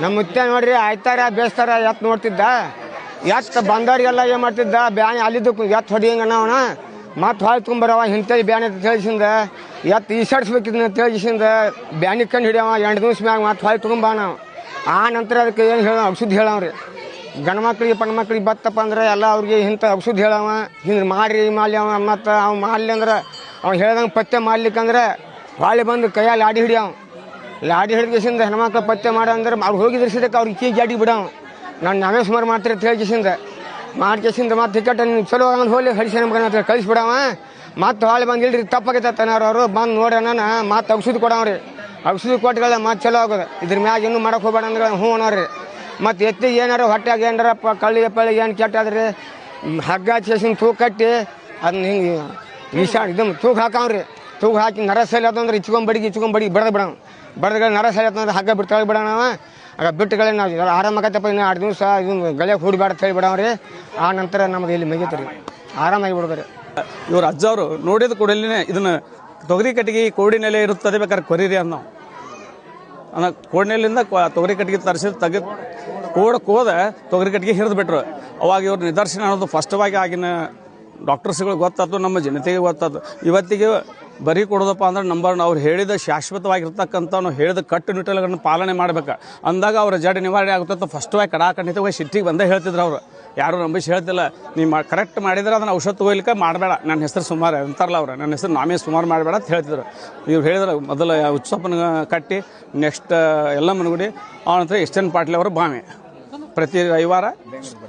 ನಮ್ಮ ಮುತ್ಯ ನೋಡ್ರಿ ಆಯ್ತಾರ ಬೇಸ್ತಾರ ಎತ್ ನೋಡ್ತಿದ್ದ ಎತ್ ಬಂದವ್ರಿಗೆಲ್ಲ ಏನು ಮಾಡ್ತಿದ್ದ ಬ್ಯಾಣಿ ಅಲ್ಲಿದ್ದು ಎತ್ ಹೊಡಿಯಂಗ ಅವನ ಮತ್ತು ಹೊಳೆ ತುಂಬರವ ಇಂಥಲ್ಲಿ ಬ್ಯಾಣಿ ಅಂತ ತಿಳಿಸಿಂದ ಎತ್ ಈಸಾಡ್ಸ್ಬೇಕಿದ್ನ ತಿಳಿಸಿಂದ ಬ್ಯಾಣಿ ಕಂಡು ಹಿಡಿಯವ 2 ದಿವ್ಸ ಮ್ಯಾಗ ಮತ್ತು ಹೊಳೆ ತುಂಬ ನಾವು ಆ ನಂತರ ಅದಕ್ಕೆ ಏನು ಹೇಳ ಔಷಧಿ ಹೇಳವ್ರಿ ಗಂಡು ಮಕ್ಳಿಗೆ ಪಣ್ಮಕ್ಳಿಗೆ ಬತ್ತಪ್ಪ ಅಂದ್ರೆ ಎಲ್ಲ ಅವ್ರಿಗೆ ಇಂಥ ಔಷಧಿ ಹೇಳವ ಹಿಂಗೆ ಮಾಡ್ರಿ ಮಾಲಿ ಅವ ಮತ್ತು ಅವ್ನು ಮಾಡಲಿ ಅಂದ್ರೆ ಅವ್ನು ಹೇಳ್ದಂಗೆ ಪತ್ತೆ ಮಾಡ್ಲಿಕ್ಕಂದ್ರೆ ಹೊಳೆ ಬಂದು ಕೈಯಲ್ಲಿ ಲಾಡಿ ಹಿಡಿಯವ ಲಾಡಿ ಹಿಡಿದ್ಕಿಸಿಂದ ಹೆಣ್ಮಕ್ಳು ಪತ್ತೆ ಮಾಡಂದ್ರೆ ಅವ್ರು ಹೋಗಿದ್ರೆ ಸಿದಕ್ಕೆ ಅವ್ರಿಗೆ ಕೀ ಜಾಡಿ ಬಿಡವ ನಾವೇ ಸುಮಾರು ಮಾಡ್ತೀರಿ ಅಂತ ಹೇಳಿಕಿಸಿಂದ ಮಾಡ್ಕಿಸಿಂದ ಮತ್ತು ಟಿಕೆಟ್ ನೀವು ಚಲೋ ಹಂಗೆ ಹೋಗಿ ಹಡಿಸಿ ನಮ್ಗೆ ಕಳಿಸ್ಬಿಡವ ಮತ್ತು ಹೊಳೆ ಬಂದು ಇಲ್ರಿ ತಪ್ಪಾಗೈತನಾರ ಅವರು ಬಂದು ನೋಡ್ಯಾನ ಮತ್ತು ಔಷಧಿ ಕೊಡವ್ರಿ ಔಷಧಿ ಕೊಟ್ಟಗಳ ಮತ್ತು ಚಲೋ ಆಗೋದು ಇದ್ರ ಮ್ಯಾಗ ಇನ್ನೂ ಮಾಡಕ್ಕೆ ಹೋಗ್ಬೇಡ ಅಂದ್ರೆ ಹ್ಞೂ ಅನ್ನೋರಿ ಮತ್ತು ಎತ್ತಿಗೆ ಏನಾರ ಹೊಟ್ಟೆಗೆ ಏನಾರಪ್ಪ ಕಳ್ಳಿಗೆ ಪಳ್ಳಿಗೆ ಏನು ಕೆಟ್ಟಾದ್ರಿ ಹಗ್ಗ ಹಚ್ಚಿಸಿನ ತೂಕ ಕಟ್ಟಿ ಅದನ್ನ ಹಿಂಗೆ ಇದು ತೂಕ ಹಾಕವ್ರಿ ತೂಕ ಹಾಕಿ ನರ ಸೈಲತ್ತಂದ್ರೆ ಇಚ್ಕೊಂಬಡಿ ಬಡ್ದಗಳು ನರ ಸೈಲತ್ತಂದ್ರೆ ಹಗ್ಗ ಬಿಟ್ಟು ತಳಿ ಬಿಡೋಣವ ಆಗ ಬಿಟ್ಟುಗಳೇ ನಾವು ಆರಾಮಾಗತ್ತಪ್ಪ ಇನ್ನು 2 ದಿವಸ ಇದನ್ನು ಗಳೆ ಹೂಡಿಬೇಡ ಅಂತ ಹೇಳಿ ಬಿಡವ್ರಿ ಆ ನಂತರ ನಮ್ದು ಇಲ್ಲಿ ಮುಗಿತ್ರಿ ಆರಾಮಾಗಿ ಬಿಡೋದ್ರಿ. ಇವ್ರ ಅಜ್ಜವರು ನೋಡಿದ ಕೂಡಲೇ ಇದನ್ನು ತೊಗರಿ ಕಟ್ಟಿಗೆ ಕೋಡಿನೆಲೆ ಇರುತ್ತದೆ ಬೇಕಾದ್ರೆ ಕೊರಿರಿ ಅನ್ನೋ ಕೋಡಿನೆಲೆಯಿಂದ ತೊಗರಿ ಕಟ್ಟಿಗೆ ತರಿಸಿ ಕೋದ ತೊಗರಿ ಕಟ್ಟಿಗೆ ಹಿರಿದು ಬಿಟ್ರು. ಅವಾಗ ಇವ್ರ ನಿದರ್ಶನ ಅನ್ನೋದು ಫಸ್ಟವಾಗಿ ಆಗಿನ ಡಾಕ್ಟರ್ಸ್ಗಳು ಗೊತ್ತಾಯ್ತು, ನಮ್ಮ ಜನತೆಗೆ ಗೊತ್ತಾಯ್ತು. ಇವತ್ತಿಗೆ ಬರೀ ಕೊಡೋದಪ್ಪ ಅಂದ್ರೆ ನಂಬರ್ ಅವ್ರು ಹೇಳಿದ ಶಾಶ್ವತವಾಗಿರ್ತಕ್ಕಂಥ ನಾವು ಹೇಳಿದ ಕಟ್ಟುನಿಟ್ಟುಗಳನ್ನು ಪಾಲನೆ ಮಾಡ್ಬೇಕು ಅಂದಾಗ ಅವ್ರ ಜಡ್ ನಿವಾರಣೆ ಆಗುತ್ತೆ. ಫಸ್ಟವಾಗಿ ಕಡಾಖಂಡಿತವಾಗಿ ಸಿಟ್ಟಿಗೆ ಬಂದೇ ಹೇಳ್ತಿದ್ರು ಅವರು, ಯಾರು ನಂಬಿಸಿ ಹೇಳ್ತಿಲ್ಲ. ನೀವು ಕರೆಕ್ಟ್ ಮಾಡಿದ್ರೆ ಅದನ್ನು ಔಷಧ ತಗೋಲಿಕ್ಕೆ ಮಾಡಬೇಡ, ನನ್ನ ಹೆಸರು ಸುಮಾರು ಅಂತಾರಲ್ಲ ಅವ್ರು, ನನ್ನ ಹೆಸರು ನಾಮೇ ಸುಮಾರು ಮಾಡಬೇಡ ಅಂತ ಹೇಳ್ತಿದ್ರು. ಇವ್ರು ಹೇಳಿದ್ರೆ ಮೊದಲು ಉತ್ಸವನ ಕಟ್ಟಿ ನೆಕ್ಸ್ಟ್ ಎಲ್ಲ ಮನಗುಡಿ ಆನಂತರ ಎಷ್ಟೇನು ಪಾಟ್ಲಿ ಅವರು ಬಾಮೆ ಪ್ರತಿ ರವಿವಾರ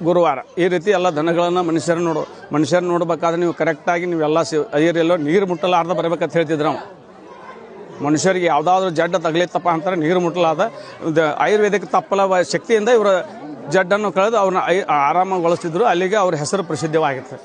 ಗುರುವಾರ ಈ ರೀತಿ ಎಲ್ಲ ದನಗಳನ್ನು ಮನುಷ್ಯರನ್ನ ನೋಡ್ಬೇಕಾದ್ರೆ ನೀವು ಕರೆಕ್ಟಾಗಿ ನೀವೆಲ್ಲ ಅಯ್ಯರೆಲ್ಲೋ ನೀರು ಮುಟ್ಟಲಾರ್ದ ಬರಬೇಕಂತ ಹೇಳ್ತಿದ್ರು ನಾವು. ಮನುಷ್ಯರಿಗೆ ಯಾವುದಾದ್ರೂ ಜಡ್ಡ ತಗಲಿತ್ತಪ್ಪ ಅಂತಾರೆ ನೀರು ಮುಟ್ಟಲಾದ ಆಯುರ್ವೇದಿಕ್ ತಪ್ಪಲ ಶಕ್ತಿಯಿಂದ ಇವರ ಜಡ್ಡನ್ನು ಕಳೆದು ಅವ್ರನ್ನ ಆರಾಮಗೊಳಿಸ್ತಿದ್ರು. ಅಲ್ಲಿಗೆ ಅವ್ರ ಹೆಸರು ಪ್ರಸಿದ್ಧವಾಗಿತ್ತು.